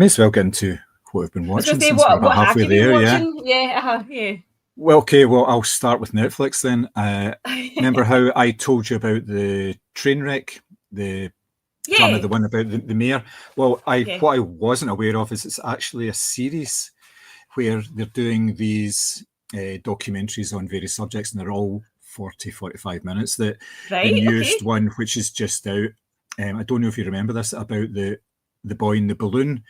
may as well get into what we've been I was watching going to say, since we're about what have halfway you been there. watching? Yeah. Well, okay. Well, I'll start with Netflix then. Remember how I told you about the train wreck, the drama, the one about the mayor? Well, what I wasn't aware of is it's actually a series where they're doing these documentaries on various subjects, and they're all 40, 45 minutes. The newest one, which is just out, I don't know if you remember this, about the boy in the balloon.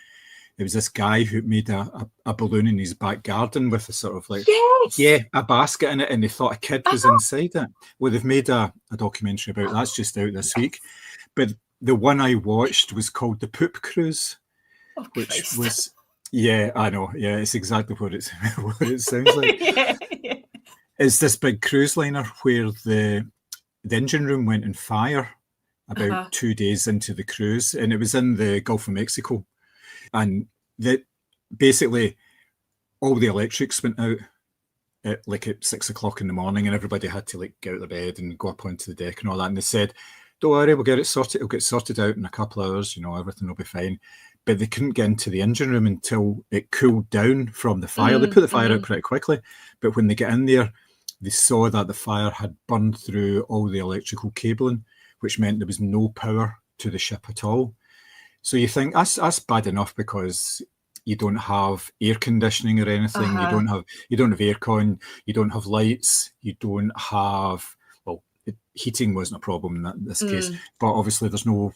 There was this guy who made a balloon in his back garden with a sort of like, a basket in it, and they thought a kid was inside it. Well, they've made a documentary about that. That's just out this week. But the one I watched was called The Poop Cruise, which was, I know. Yeah, it's exactly what it sounds like. It's this big cruise liner where the engine room went on fire about 2 days into the cruise, and it was in the Gulf of Mexico. And basically all the electrics went out at 6 o'clock in the morning, and everybody had to get out of bed and go up onto the deck and all that. And they said, don't worry, we'll get it sorted. It'll get sorted out in a couple of hours. Everything will be fine. But they couldn't get into the engine room until it cooled down from the fire. They put the fire out pretty quickly, but when they get in there, they saw that the fire had burned through all the electrical cabling, which meant there was no power to the ship at all. So you think that's bad enough because you don't have air conditioning or anything. You don't have aircon. You don't have lights. You don't have, heating wasn't a problem in this case, but obviously there's no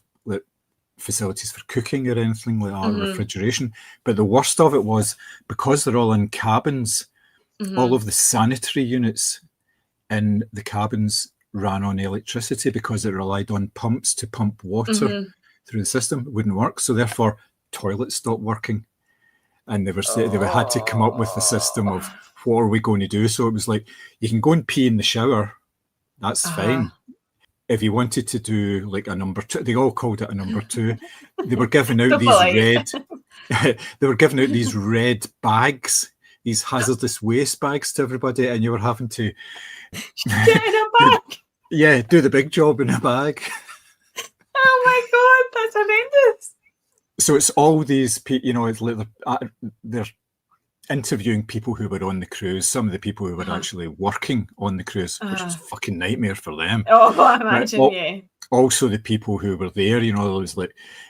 facilities for cooking or anything like that, refrigeration. But the worst of it was, because they're all in cabins, all of the sanitary units in the cabins ran on electricity because it relied on pumps to pump water through the system. It wouldn't work, so therefore toilets stopped working, and they had to come up with the system of what are we going to do. So it was like, you can go and pee in the shower, that's fine. If you wanted to do a number two, they all called it a number two. They were giving out these red bags, these hazardous waste bags to everybody, and you were having to get in a bag. Do the big job in a bag. Oh my god, that's horrendous. So it's all these people, it's they're interviewing people who were on the cruise, some of the people who were actually working on the cruise, which was a fucking nightmare for them. Oh, I imagine, Also the people who were there, those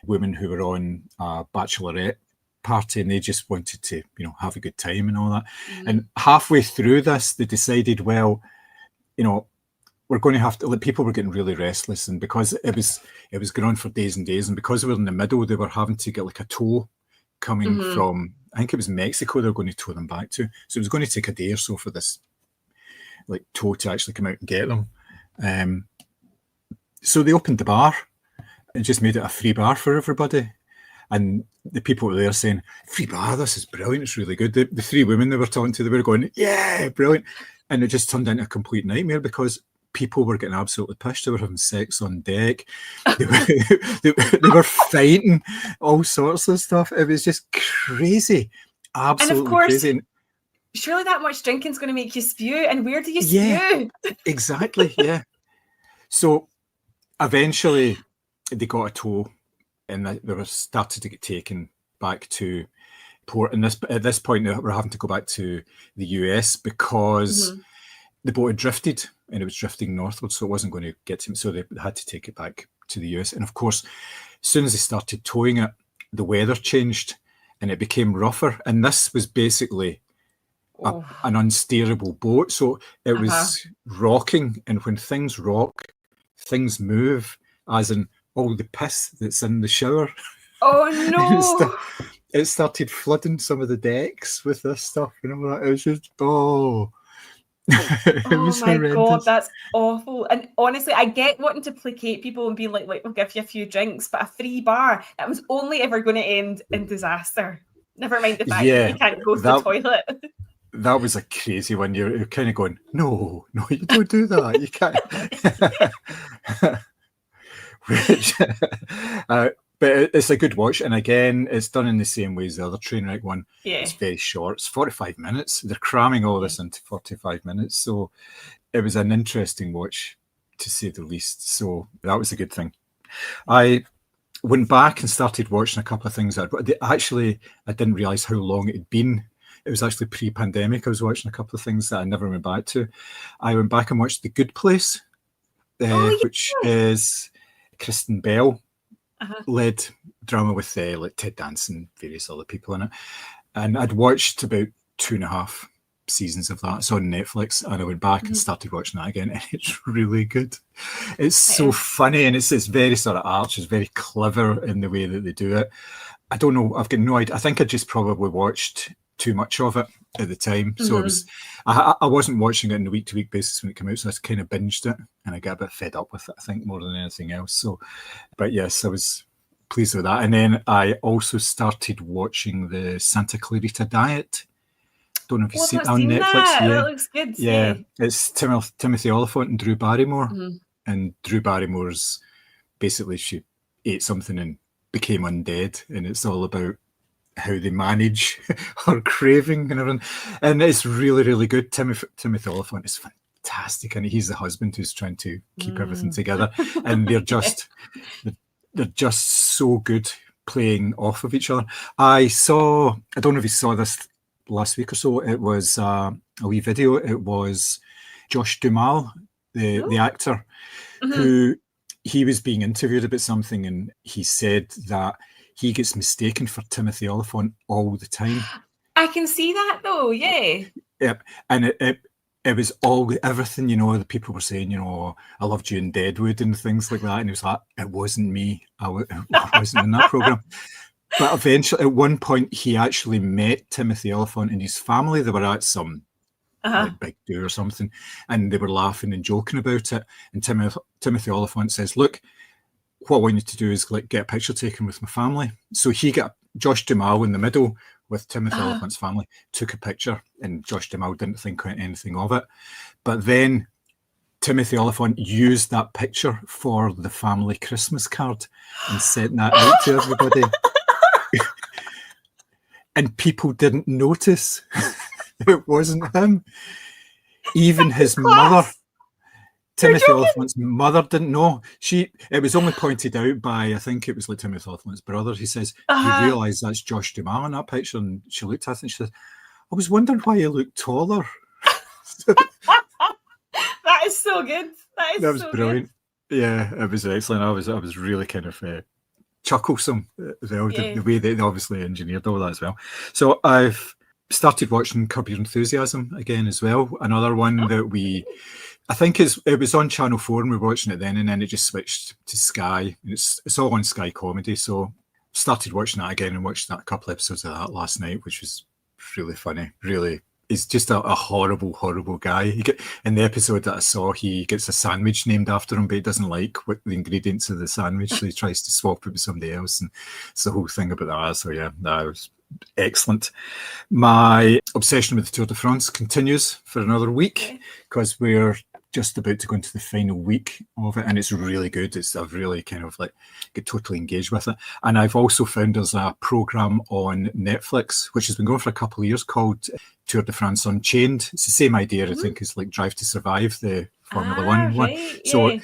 women who were on a bachelorette party, and they just wanted to, have a good time and all that. And halfway through this, they decided, well, we're going to have to, people were getting really restless, and because it was going on for days and days, and because we were in the middle, they were having to get a tow coming from, I think it was Mexico, they were going to tow them back to. So it was going to take a day or so for this tow to actually come out and get them. So they opened the bar and just made it a free bar for everybody. And the people were there saying, free bar, this is brilliant, it's really good. The three women they were talking to, they were going, yeah, brilliant. And it just turned into a complete nightmare because people were getting absolutely pissed. They were having sex on deck. They were fighting, all sorts of stuff. It was just crazy, absolutely and of course, crazy. Surely that much drinking's going to make you spew, and where do you spew? Exactly, yeah. So eventually they got a tow, and they were started to get taken back to port. And at this point, they were having to go back to the US because the boat had drifted, and it was drifting northward, so it wasn't going to get to him. So they had to take it back to the US. And of course, as soon as they started towing it, the weather changed and it became rougher. And this was basically an unsteerable boat. So it was rocking. And when things rock, things move, as in all the piss that's in the shower. Oh, no. It started flooding some of the decks with this stuff. It was just, it was my horrendous. God, that's awful. And honestly, I get wanting to placate people and be like, we'll give you a few drinks, but a free bar, that was only ever going to end in disaster. Never mind the fact that you can't go to the toilet. That was a crazy one. You're kind of going, no, you don't do that. You can't. But it's a good watch. And again, it's done in the same way as the other train wreck one. Yeah. It's very short. It's 45 minutes. They're cramming all this into 45 minutes. So it was an interesting watch, to say the least. So that was a good thing. I went back and started watching a couple of things. Actually, I didn't realise how long it had been. It was actually pre-pandemic. I was watching a couple of things that I never went back to. I went back and watched The Good Place, which is Kristen Bell led drama with like Ted Danson and various other people in it. And I'd watched about 2.5 seasons of that. It's on Netflix, and I went back and started watching that again, and it's really good. It's so funny, and it's very sort of arch. It's very clever in the way that they do it. I don't know. I've got no idea. I think I just probably watched too much of it at the time. So I wasn't watching it on a week-to-week basis when it came out, so I kind of binged it, and I got a bit fed up with it, I think, more than anything else. So, but yes, I was pleased with that. And then I also started watching the Santa Clarita Diet. Don't know if you've seen it on Netflix. That looks good. Yeah. It's Timothy Olyphant and Drew Barrymore. And Drew Barrymore's basically, she ate something and became undead, and it's all about how they manage her craving and everything. And it's really, really good. Timothy Olyphant is fantastic, and he's the husband who's trying to keep everything together. And they're just so good playing off of each other. I don't know if you saw this last week or so. It was a wee video. It was Josh Duhamel, the actor, who he was being interviewed about something, and he said that he gets mistaken for Timothy Olyphant all the time. I can see that though, yeah. Yep, and it was everything, the people were saying, I loved you in Deadwood and things like that, and he was like, it wasn't me. I wasn't in that program. But eventually, at one point, he actually met Timothy Olyphant and his family. They were at some big do or something, and they were laughing and joking about it. And Timothy Olyphant says, look, what I want you to do is get a picture taken with my family. So he got Josh Duhamel in the middle with Timothy Olyphant's family, took a picture, and Josh Duhamel didn't think anything of it. But then Timothy Olyphant used that picture for the family Christmas card and sent that out to everybody. And people didn't notice it wasn't him. Even his mother, Timothy Olyphant's mother, didn't know. It was only pointed out by, I think it was like Timothy Olyphant's brother. He says, you realise that's Josh Duhamel in that picture? And she looked at it and she said, I was wondering why you look taller. That is so good. That was so brilliant. Good. Yeah, it was excellent. I was really kind of chucklesome as well, the way they obviously engineered all that as well. So I've started watching Curb Your Enthusiasm again as well. Another one that I think it was on Channel 4 and we were watching it then, and then it just switched to Sky. It's all on Sky Comedy, so started watching that again and watched a couple episodes of that last night, which was really funny. Really, he's just a horrible, horrible guy. In the episode that I saw, he gets a sandwich named after him, but he doesn't like what the ingredients of the sandwich, so he tries to swap it with somebody else, and it's the whole thing about that. So yeah, that was excellent. My obsession with the Tour de France continues for another week because we're just about to go into the final week of it, and it's really good. I've really kind of get totally engaged with it. And I've also found there's a program on Netflix which has been going for a couple of years called Tour de France Unchained. It's the same idea, I think, as Drive to Survive, the Formula One one. So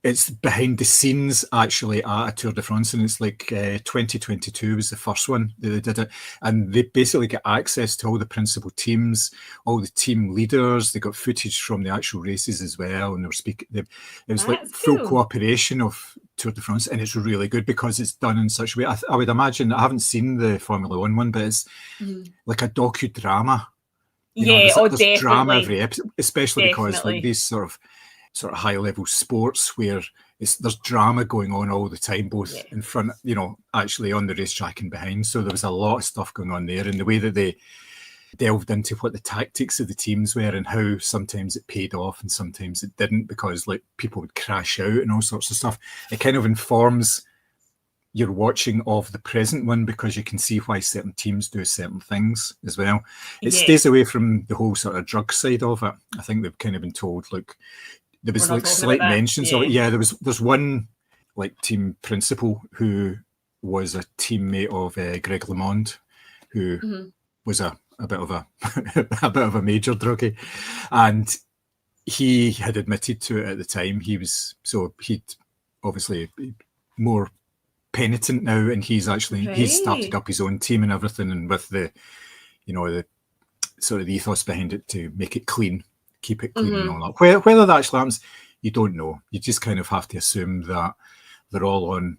it's behind the scenes actually at a Tour de France, and it's 2022 was the first one that they did it, and they basically get access to all the principal teams, all the team leaders. They got footage from the actual races as well, and they were speaking. It was full cooperation of Tour de France, and it's really good because it's done in such a way. I would imagine, I haven't seen the Formula One, but it's like a docudrama. There's drama every episode, especially because these sort of high level sports where there's drama going on all the time, both in front, actually on the racetrack and behind. So there was a lot of stuff going on there, and the way that they delved into what the tactics of the teams were and how sometimes it paid off and sometimes it didn't, because people would crash out and all sorts of stuff. It kind of informs your watching of the present one because you can see why certain teams do certain things as well. It stays away from the whole sort of drug side of it. I think they've kind of been told, there was slight mentions of it. Yeah, there's one team principal who was a teammate of Greg LeMond, who was a bit of a major druggie, and he had admitted to it at the time. He'd obviously more penitent now, and he's started up his own team and everything, and with the sort of the ethos behind it to make it clean, keep it clean and all that. Whether that actually happens, you don't know. You just kind of have to assume that they're all on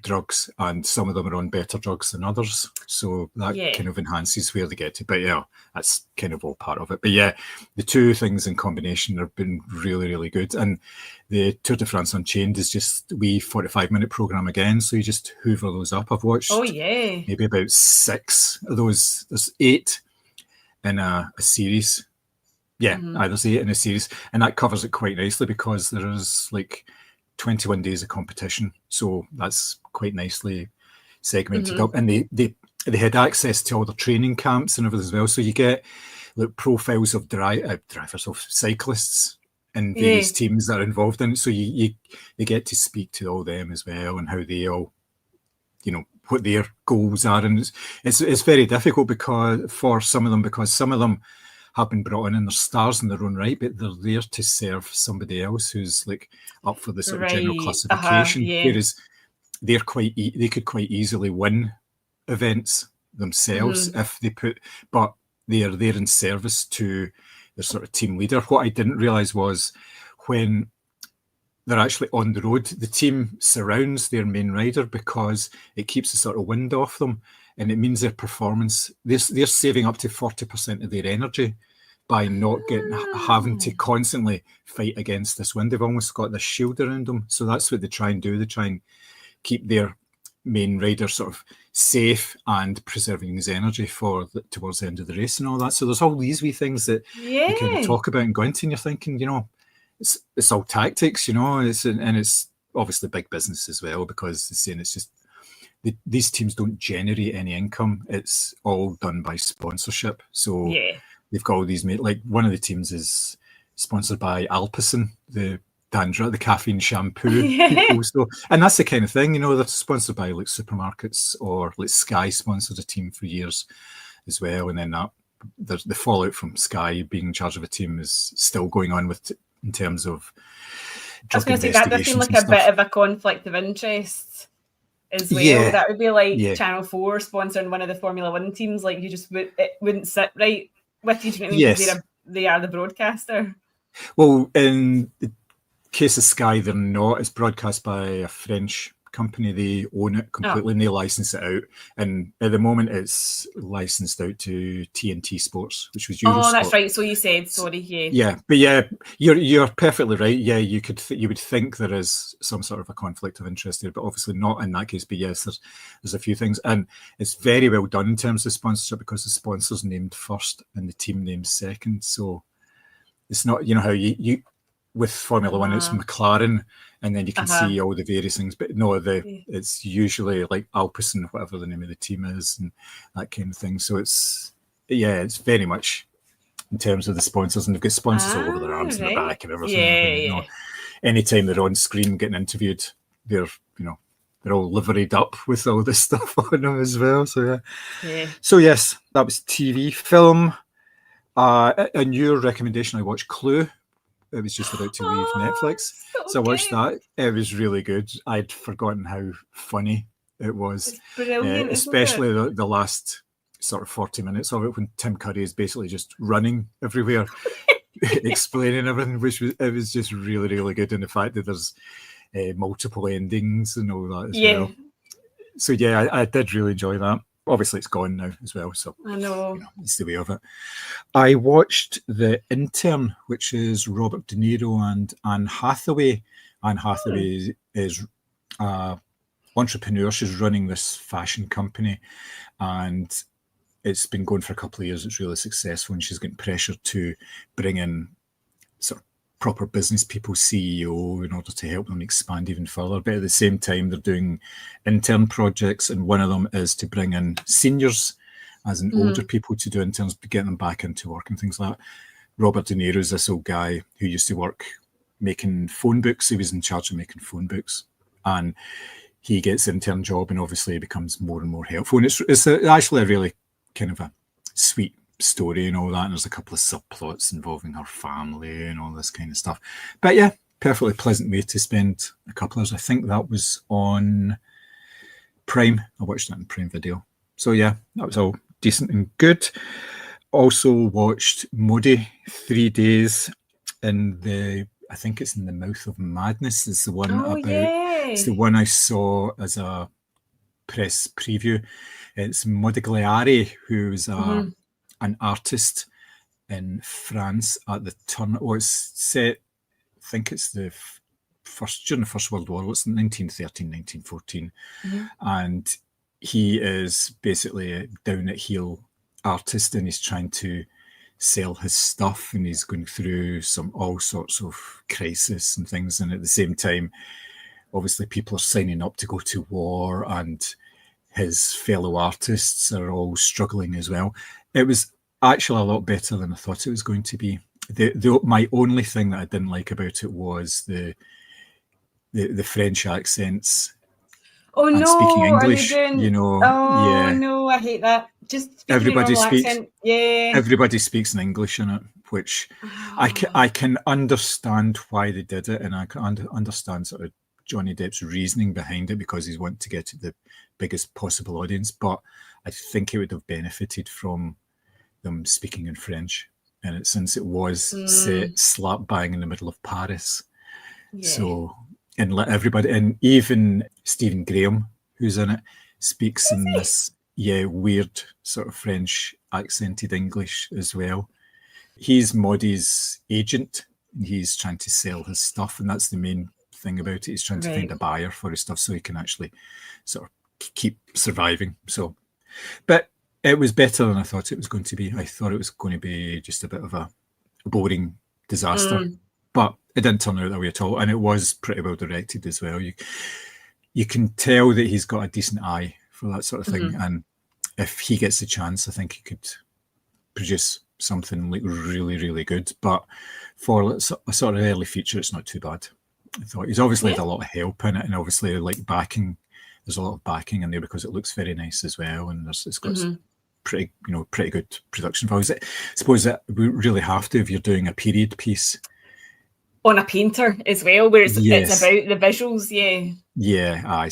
drugs, and some of them are on better drugs than others, so that kind of enhances where they get to. But yeah, that's kind of all part of it. But yeah, the two things in combination have been really, really good. And the Tour de France Unchained is just a wee 45-minute program again, so you just hoover those up. I've watched maybe about 6 of those. There's 8 in a series. There's 8 in a series, and that covers it quite nicely because there is like 21 days of competition, so that's quite nicely segmented up. And they had access to all the training camps and everything as well, so you get like profiles of drivers, of cyclists and various teams that are involved in it, so you get to speak to all them as well, and how they all, what their goals are. And it's very difficult for some of them have been brought in and they're stars in their own right, but they're there to serve somebody else who's like up for the sort of general classification. Whereas they could quite easily win events themselves if they but they are there in service to the sort of team leader. What I didn't realise was when they're actually on the road, the team surrounds their main rider because it keeps a sort of wind off them. And it means their performance, they're saving up to 40% of their energy by not having to constantly fight against this wind. They've almost got this shield around them. So that's what they try and do. They try and keep their main rider sort of safe and preserving his energy towards the end of the race and all that. So there's all these wee things that you kind of talk about and go into, and you're thinking, it's all tactics, and it's obviously big business as well, because they're saying it's just, these teams don't generate any income. It's all done by sponsorship. So they've got all these, like one of the teams is sponsored by Alpecin, the caffeine shampoo people. So, and that's the kind of thing, they're sponsored by like supermarkets, or like Sky sponsored a team for years as well. And then the fallout from Sky being in charge of a team is still going on in terms of drug investigations. I was going to say, that does seem like a bit of a conflict of interest as well. That would be like Channel 4 sponsoring one of the Formula 1 teams. Like, it wouldn't sit right with you. Do you know what I mean? Because they are the broadcaster. Well, in the case of Sky, they're not. It's broadcast by a French company. They own it completely and they license it out. And at the moment, it's licensed out to TNT Sports, which was Eurosport. Oh, that's right. So you said, sorry, Yeah, but yeah, you're perfectly right. Yeah, you would think there is some sort of a conflict of interest there, but obviously not in that case. But yes, there's a few things, and it's very well done in terms of sponsorship, because the sponsor's named first and the team named second. So it's not, how you with Formula 1, it's McLaren, and then you can see all the various things. But no, it's usually like Alpecin, whatever the name of the team is, and that kind of thing. So it's very much in terms of the sponsors, and they've got sponsors all over their arms and their back and everything. Anytime they're on screen getting interviewed, they're all liveried up with all this stuff on them as well. So So yes, that was TV. Film. And your recommendation, I watched Clue. It was just about to leave Netflix. So I watched that. It was really good. I'd forgotten how funny it was. It's brilliant, especially the last sort of 40 minutes of it, when Tim Curry is basically just running everywhere, explaining everything, it was just really, really good. And the fact that there's multiple endings and all that as well. So I did really enjoy that. Obviously, it's gone now as well, so I know. It's the way of it. I watched The Intern, which is Robert De Niro and Anne Hathaway. Anne Hathaway is an entrepreneur. She's running this fashion company, and it's been going for a couple of years. It's really successful, and she's getting pressure to bring in sort of proper business people, CEO, in order to help them expand even further. But at the same time, they're doing intern projects, and one of them is to bring in seniors, as in older people, to do interns, to get them back into work and things like that. Robert De Niro is this old guy who used to work making phone books. He was in charge of making phone books, and he gets an intern job, and obviously it becomes more and more helpful. And it's actually a really kind of a sweet story and all that, and there's a couple of subplots involving her family and all this kind of stuff. But yeah, perfectly pleasant way to spend a couple hours. I think that was on Prime. I watched it on Prime Video. So yeah, that was all decent and good. Also watched Modi 3 Days in the, I think it's in the Mouth of Madness is the one it's the one I saw as a press preview. It's Modigliari, who's an artist in France at the turn. It's set, I think it's during the First World War. It's 1913, 1914. And he is basically a down at heel artist, and he's trying to sell his stuff, and he's going through all sorts of crisis and things. And at the same time, obviously people are signing up to go to war, and his fellow artists are all struggling as well. It was actually a lot better than I thought it was going to be. My only thing that I didn't like about it was the French accents. Oh and no! Speaking English, no, I hate that. Just speaking everybody speaks. Accent. Yeah, everybody speaks in English in it, which I can understand why they did it, and I can understand sort of Johnny Depp's reasoning behind it, because he's wanting to get to the biggest possible audience. But I think it would have benefited from them speaking in French, and since it was set slap bang in the middle of Paris, so. And let everybody, and even Stephen Graham, who's in it, speaks in this weird sort of French accented English as well. He's Modi's agent, and he's trying to sell his stuff, and that's the main thing about it. He's trying to find a buyer for his stuff so he can actually sort of keep surviving. So, but it was better than I thought it was going to be. I thought it was going to be just a bit of a boring disaster. But it didn't turn out that way at all, and it was pretty well directed as well. You can tell that he's got a decent eye for that sort of thing, and if he gets the chance, I think he could produce something like really, really good. But for a sort of early feature, it's not too bad. I thought he's obviously had a lot of help in it, and obviously like backing. There's a lot of backing in there because it looks very nice as well, and it's got pretty good production values. I suppose that we really have to if you're doing a period piece. On a painter as well, where it's about the visuals,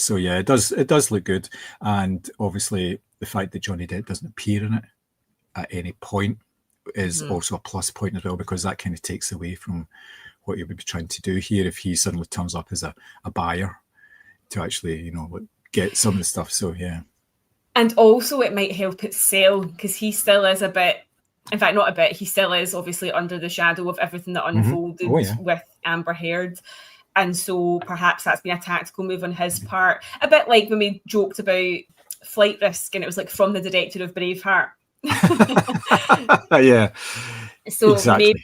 So it does look good, and obviously the fact that Johnny Depp doesn't appear in it at any point is also a plus point as well, because that kind of takes away from what you would be trying to do here if he suddenly turns up as a buyer to actually get some of the stuff. So and also it might help it sell, because he still is a bit. In fact, not a bit. He still is obviously under the shadow of everything that unfolded with Amber Heard. And so perhaps that's been a tactical move on his part. A bit like when we joked about Flight Risk, and it was like from the director of Braveheart. So exactly.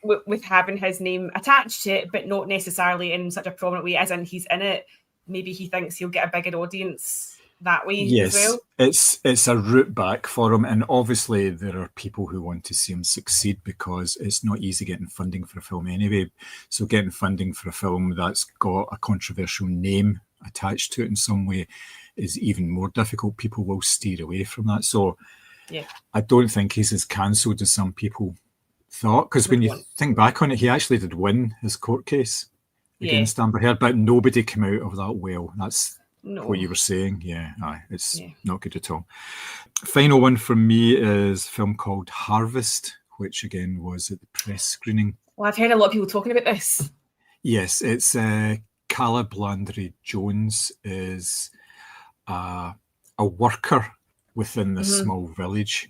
Maybe with having his name attached to it, but not necessarily in such a prominent way as in he's in it, maybe he thinks he'll get a bigger audience that way as well. It's a route back for him, and obviously there are people who want to see him succeed, because it's not easy getting funding for a film anyway. So getting funding for a film that's got a controversial name attached to it in some way is even more difficult. People will steer away from that. So I don't think he's as cancelled as some people thought, because when you think back on it, he actually did win his court case against Amber Heard, but nobody came out of that well. That's what you were saying. It's not good at all. Final one from me is a film called Harvest, which again was at the press screening. Well, I've heard a lot of people talking about this. Yes, it's Caleb Landry Jones is a worker within this small village,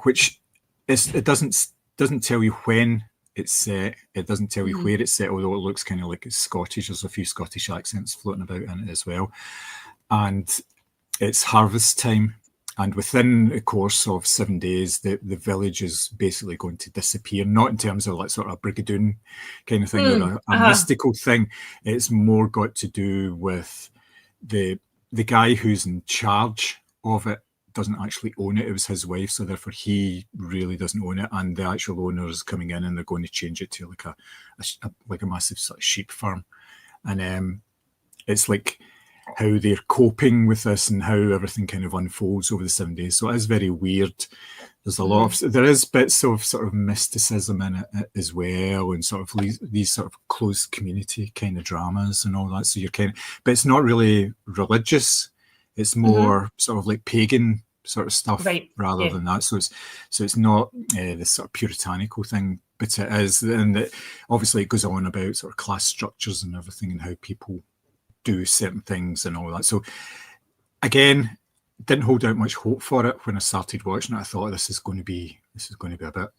which it doesn't tell you when it's set. It doesn't tell you where it's set, although it looks kind of like it's Scottish. There's a few Scottish accents floating about in it as well. And it's harvest time. And within a course of 7 days, the village is basically going to disappear, not in terms of like sort of a Brigadoon kind of thing or a mystical thing. It's more got to do with the guy who's in charge of it doesn't actually own it. It was his wife, so therefore he really doesn't own it, and the actual owner is coming in and they're going to change it to like a massive sort of sheep farm. And it's like how they're coping with this and how everything kind of unfolds over the 7 days. So it is very weird. There's a lot of, there is bits of sort of mysticism in it as well, and sort of these sort of closed community kind of dramas and all that. So you're kind of, but it's not really religious. It's more sort of like pagan sort of stuff rather than that. So it's not this sort of puritanical thing, but it is, and obviously it goes on about sort of class structures and everything and how people do certain things and all that. So again, didn't hold out much hope for it when I started watching it. I thought this is going to be a bit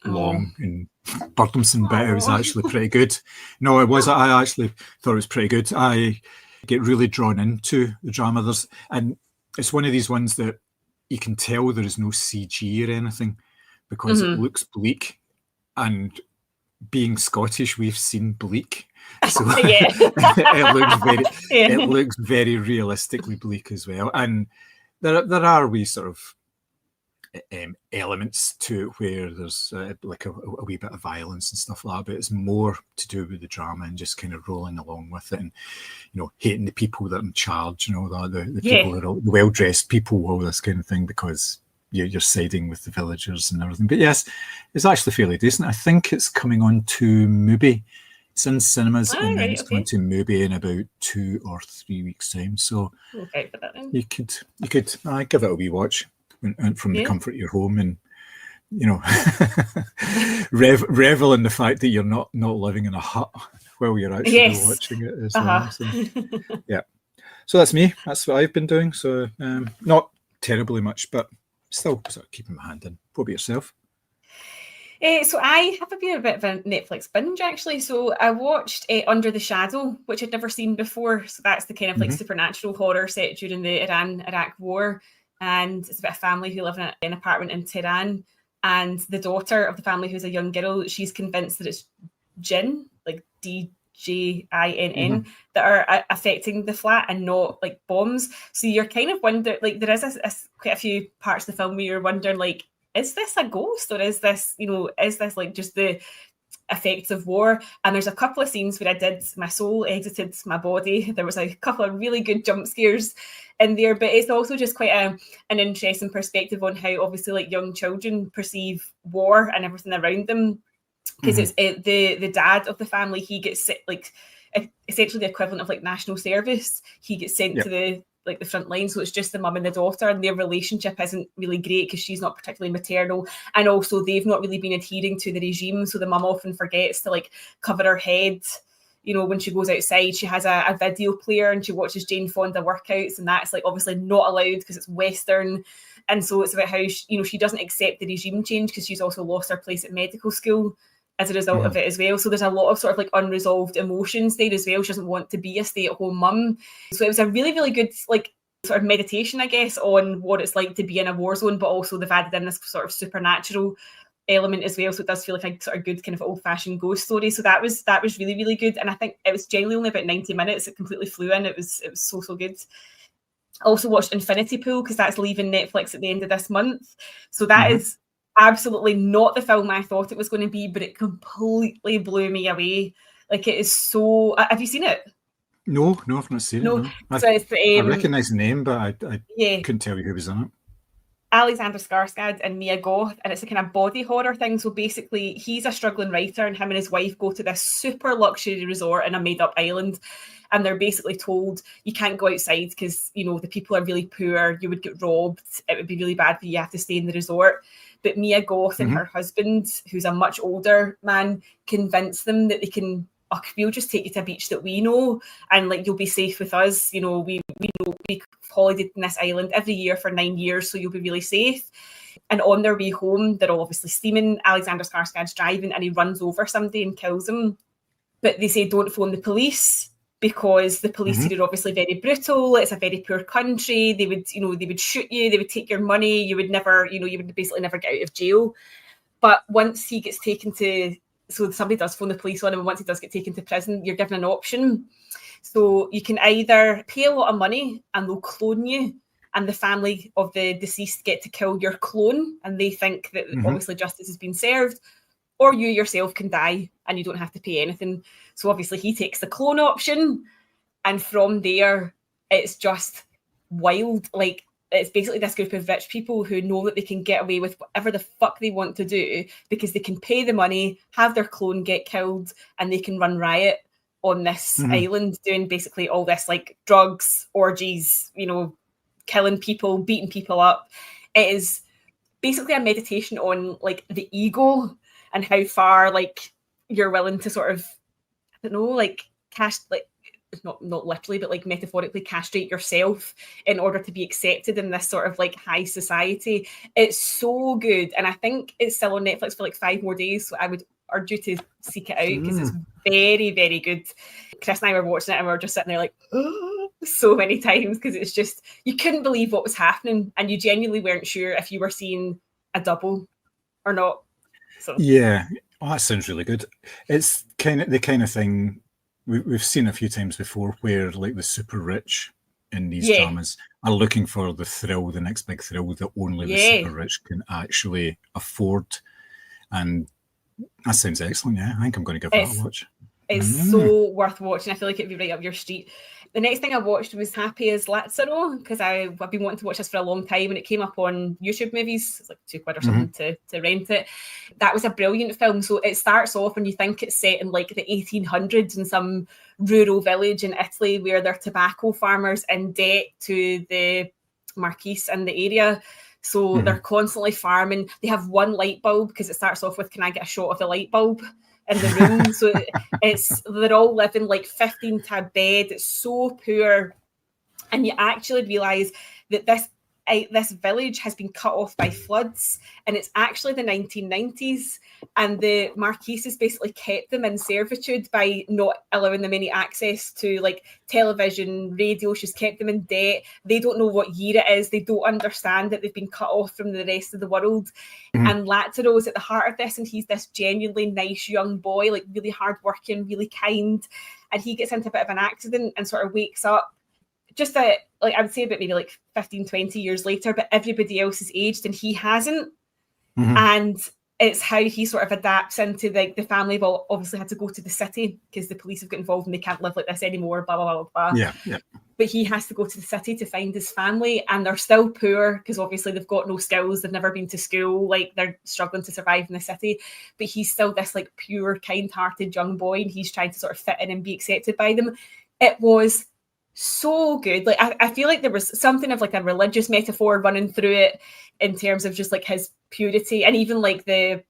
long and burdensome, but it was actually pretty good. No, it was. I actually thought it was pretty good. I get really drawn into the drama. And it's one of these ones that you can tell there is no CG or anything because it looks bleak. And being Scottish, we've seen bleak. So it looks very realistically bleak as well. And there are wee sort of elements to it where there's like a wee bit of violence and stuff like that, but it's more to do with the drama and just kind of rolling along with it and, you know, hating the people that are in charge, you know, the people that are well-dressed people, all this kind of thing, because you're siding with the villagers and everything. But yes, it's actually fairly decent. I think it's coming on to Mubi. It's in cinemas and then it's going to Mubi in about 2 or 3 weeks' time. So you could give it a wee watch from the comfort of your home, and you know, revel in the fact that you're not living in a hut while you're actually watching it as well. So, yeah. So that's me. That's what I've been doing. So not terribly much, but still sort of keeping my hand in. What about yourself? So I have been a bit of a Netflix binge, actually. So I watched Under the Shadow, which I'd never seen before. So that's the kind of like supernatural horror set during the Iran-Iraq war. And it's about a family who live in an apartment in Tehran. And the daughter of the family, who's a young girl, she's convinced that it's jinn, like DJINN, that are affecting the flat and not like bombs. So you're kind of wondering, like, there is quite a few parts of the film where you're wondering, like, is this a ghost, or is this, you know, is this like just the effects of war? And there's a couple of scenes where my soul exited my body. There was a couple of really good jump scares in there, but it's also just quite an interesting perspective on how obviously like young children perceive war and everything around them. Because it's the dad of the family, he gets like essentially the equivalent of like national service. He gets sent to the front line, so it's just the mum and the daughter, and their relationship isn't really great because she's not particularly maternal, and also they've not really been adhering to the regime. So the mum often forgets to like cover her head. You know, when she goes outside, she has a video player and she watches Jane Fonda workouts, and that's like obviously not allowed because it's Western. And so it's about how she doesn't accept the regime change because she's also lost her place at medical school as a result of it as well. So there's a lot of sort of like unresolved emotions there as well. She doesn't want to be a stay-at-home mum. So it was a really, really good like sort of meditation, I guess, on what it's like to be in a war zone, but also they've added in this sort of supernatural element as well. So it does feel like a sort of good kind of old-fashioned ghost story. So that was really, really good. And I think it was generally only about 90 minutes. It completely flew in. It was so good. I also watched Infinity Pool because that's leaving Netflix at the end of this month. So that is absolutely not the film I thought it was going to be, but it completely blew me away. Like, it is so... Have you seen it? No, I've not seen it. No. So I recognise the name, but I couldn't tell you who was in it. Alexander Skarsgård and Mia Goth, and it's a kind of body horror thing. So basically, he's a struggling writer, and him and his wife go to this super luxury resort in a made-up island, and they're basically told you can't go outside because, you know, the people are really poor, you would get robbed, it would be really bad for you, you have to stay in the resort. But Mia Goth and her husband, who's a much older man, convince them that they can, we'll just take you to a beach that we know, and like you'll be safe with us. You know, we holidayed in this island every year for 9 years, so you'll be really safe. And on their way home, they're all obviously steaming. Alexander Skarsgård's driving, and he runs over somebody and kills him. But they say don't phone the police because the police here are obviously very brutal. It's a very poor country. They would shoot you. They would take your money. You would never, you would basically never get out of jail. But once he gets taken to, so somebody does phone the police on him, and once he does get taken to prison, you're given an option. So you can either pay a lot of money and they'll clone you, and the family of the deceased get to kill your clone, and they think that obviously justice has been served, or you yourself can die and you don't have to pay anything. So obviously he takes the clone option, and from there it's just wild. Like, it's basically this group of rich people who know that they can get away with whatever the fuck they want to do because they can pay the money, have their clone get killed, and they can run riot on this island doing basically all this, like, drugs, orgies, you know, killing people, beating people up. It is basically a meditation on, like, the ego and how far, like, you're willing to sort of, I don't know, like, not literally, but like metaphorically castrate yourself in order to be accepted in this sort of like high society. It's so good. And I think it's still on Netflix for like 5 more days. So I would urge you to seek it out because it's very, very good. Chris and I were watching it and we were just sitting there like, so many times because it's just, you couldn't believe what was happening and you genuinely weren't sure if you were seeing a double or not. So yeah, that sounds really good. It's the kind of thing we've seen a few times before where like the super rich in these dramas are looking for the thrill, the next big thrill that only the super rich can actually afford. And that sounds excellent. Yeah, I think I'm going to give that a watch. It's so worth watching. I feel like it'd be right up your street. The next thing I watched was Happy as Lazaro because I've been wanting to watch this for a long time and it came up on YouTube Movies. It's like £2 or something to rent it. That was a brilliant film. So it starts off and you think it's set in like the 1800s in some rural village in Italy where they're tobacco farmers in debt to the marquise in the area. So they're constantly farming. They have one light bulb because it starts off with, can I get a shot of the light bulb in the room? So they're all living like 15 to a bed. It's so poor. And you actually realise that this village has been cut off by floods and it's actually the 1990s and the Marquise has basically kept them in servitude by not allowing them any access to like television, radio. She's kept them in debt. They don't know what year it is. They don't understand that they've been cut off from the rest of the world. And Lazaro is at the heart of this and he's this genuinely nice young boy, like really hardworking, really kind, and he gets into a bit of an accident and sort of wakes up just I would say about maybe like 15, 20 years later, but everybody else has aged and he hasn't. And it's how he sort of adapts into the family have obviously had to go to the city because the police have got involved and they can't live like this anymore, blah, blah, blah, blah. Yeah. But he has to go to the city to find his family and they're still poor because obviously they've got no skills. They've never been to school. Like they're struggling to survive in the city, but he's still this like pure, kind-hearted young boy and he's trying to sort of fit in and be accepted by them. It was so good. Like I feel like there was something of like a religious metaphor running through it in terms of just like his purity and even like the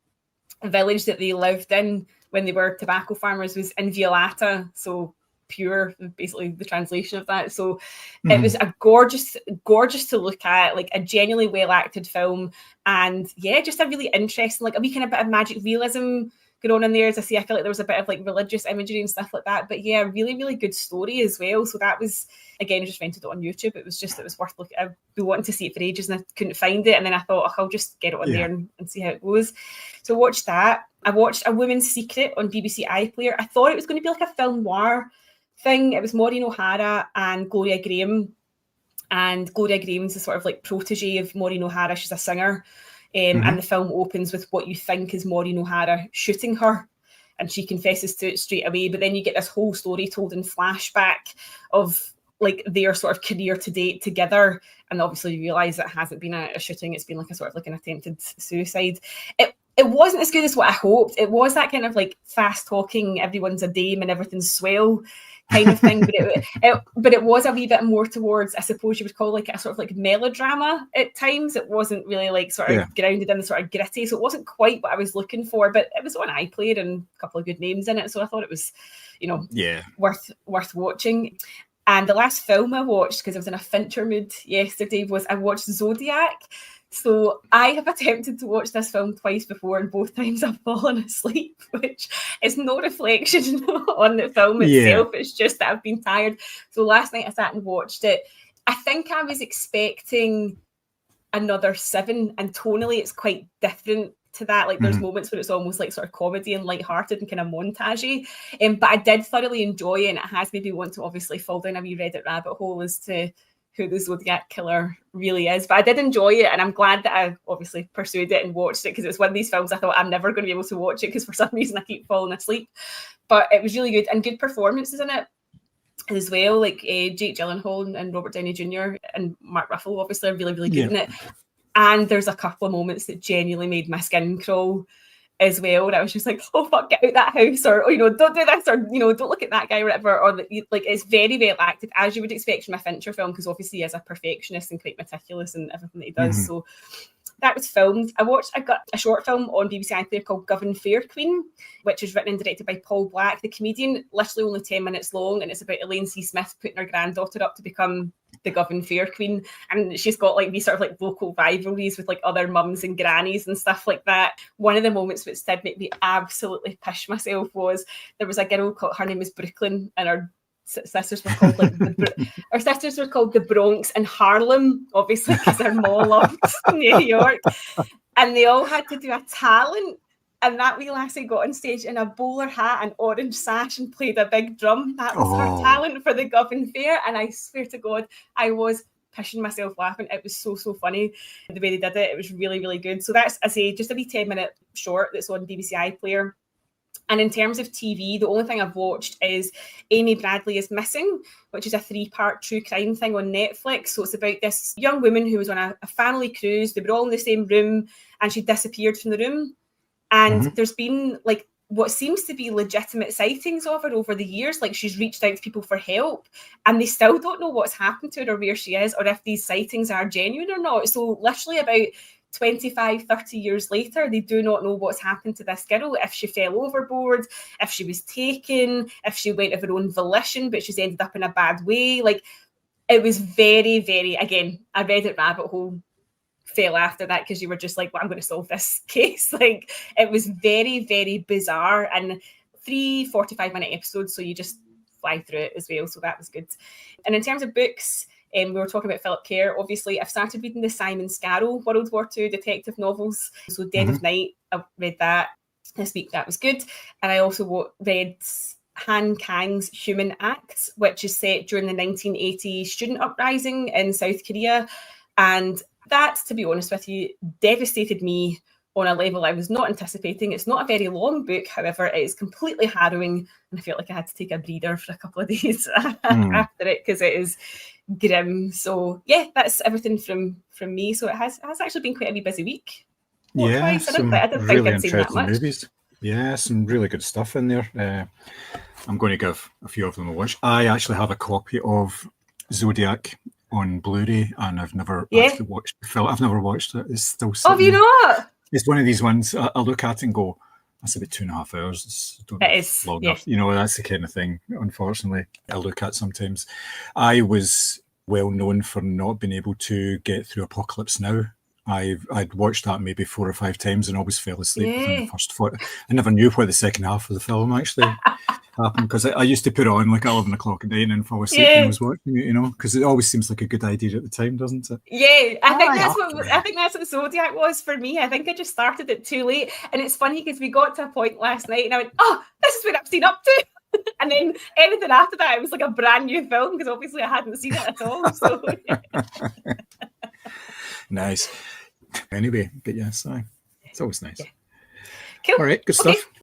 village that they lived in when they were tobacco farmers was in Violata, so pure, basically the translation of that. So it was a gorgeous to look at, like a genuinely well acted film, and yeah, just a really interesting, like a wee kind of bit of magic realism going on in there. As I say, I feel like there was a bit of like religious imagery and stuff like that, but yeah, really, really good story as well. So that was, again, just rented it on YouTube. It was worth looking. I've been wanting to see it for ages and I couldn't find it, and then I thought, I'll just get it on there and see how it goes. So I watched that. I watched A Woman's Secret on BBC iPlayer. I thought it was going to be like a film noir thing. It was Maureen O'Hara and Gloria Graham, and Gloria Graham's the sort of like protege of Maureen O'Hara. She's a singer. And the film opens with what you think is Maureen O'Hara shooting her, and she confesses to it straight away. But then you get this whole story told in flashback of like their sort of career to date together, and obviously you realise it hasn't been a shooting; it's been like a sort of like an attempted suicide. It wasn't as good as what I hoped. It was that kind of like fast talking, everyone's a dame and everything's swell kind of thing, but it was a wee bit more towards, I suppose you would call like a sort of like melodrama at times. It wasn't really like sort of grounded in the sort of gritty, so it wasn't quite what I was looking for, but it was on iPlayer and a couple of good names in it, so I thought it was, worth watching. And the last film I watched, because I was in a Fincher mood yesterday, was I watched Zodiac. So I have attempted to watch this film twice before, and both times I've fallen asleep, which is no reflection on the film itself. It's just that I've been tired. So last night I sat and watched it. I think I was expecting another Seven, and tonally it's quite different to that. Like there's moments where it's almost like sort of comedy and lighthearted and kind of montagey. But I did thoroughly enjoy it, and it has made me want to obviously fall down a wee Reddit rabbit hole as to who the Zodiac killer really is. But I did enjoy it, and I'm glad that I obviously pursued it and watched it, because it's one of these films I thought I'm never going to be able to watch it because for some reason I keep falling asleep. But it was really good, and good performances in it. as well. Like Jake Gyllenhaal and Robert Downey Jr. and Mark Ruffalo obviously are really, really good in it. And there's a couple of moments that genuinely made my skin crawl as well. And I was just like, oh fuck, get out that house, or you know, don't do this, or you know, don't look at that guy, or whatever. Or like it's very, very active, as you would expect from a Fincher film, because obviously he is a perfectionist and quite meticulous in everything that he does. So that was filmed. I got a short film on BBC iPlayer called Govan Fair Queen, which is written and directed by Paul Black, the comedian, literally only 10 minutes long, and it's about Elaine C. Smith putting her granddaughter up to become the Govan Fair Queen. And she's got like these sort of like local rivalries with like other mums and grannies and stuff like that. One of the moments which did make me absolutely pish myself was there was a girl called, her name was Brooklyn, and her sisters were called like our sisters were called the Bronx and Harlem, obviously because their mom loved New York, and they all had to do a talent. And that wee lassie got on stage in a bowler hat and orange sash and played a big drum. That was her talent for the Govan Fair. And I swear to God, I was pissing myself laughing. It was so, so funny the way they did it. It was really, really good. So that's, I say, just a wee 10-minute short that's on BBC iPlayer. And in terms of TV, the only thing I've watched is Amy Bradley is Missing, which is a 3-part true crime thing on Netflix. So it's about this young woman who was on a family cruise. They were all in the same room and she disappeared from the room. And there's been like what seems to be legitimate sightings of her over the years. Like she's reached out to people for help and they still don't know what's happened to her or where she is or if these sightings are genuine or not. So literally about 25, 30 years later, they do not know what's happened to this girl, if she fell overboard, if she was taken, if she went of her own volition, but she's ended up in a bad way. Like it was very, very, again, I read it rabbit hole, fell after that because you were just like, well, I'm going to solve this case. Like it was very, very bizarre and 3 45-minute episodes. So you just fly through it as well. So that was good. And in terms of books, we were talking about Philip Kerr. Obviously, I've started reading the Simon Scarrow World War II detective novels. So Dead of Night, I read that this week. That was good. And I also read Han Kang's Human Acts, which is set during the 1980 student uprising in South Korea. And that, to be honest with you, devastated me on a level I was not anticipating. It's not a very long book, however, it is completely harrowing. And I felt like I had to take a breather for a couple of days after it because it is grim. So yeah, that's everything from me. So it has actually been quite a wee busy week. Yeah, some really interesting movies. Yeah, some really good stuff in there. I'm going to give a few of them a watch. I actually have a copy of Zodiac on Blu-ray, and I've never actually watched the film. I've never watched it. It's still sitting. Oh, have you not? It's one of these ones I look at and go, that's about 2.5 hours. It is long enough. You know, that's the kind of thing, unfortunately, I look at sometimes. I was well known for not being able to get through Apocalypse Now. I'd watched that maybe 4 or 5 times and always fell asleep within the first 4. I never knew what the second half of the film actually happened, because I used to put it on like at 11 o'clock at night and fall asleep when I was watching it, you know, because it always seems like a good idea at the time, doesn't it? Yeah, I think that's what Zodiac was for me. I think I just started it too late, and it's funny because we got to a point last night and I went, oh, this is what I've seen up to. And then anything after that, it was like a brand new film because obviously I hadn't seen it at all. So nice. Anyway, but yes, it's always nice. Yeah. Cool. All right, good stuff.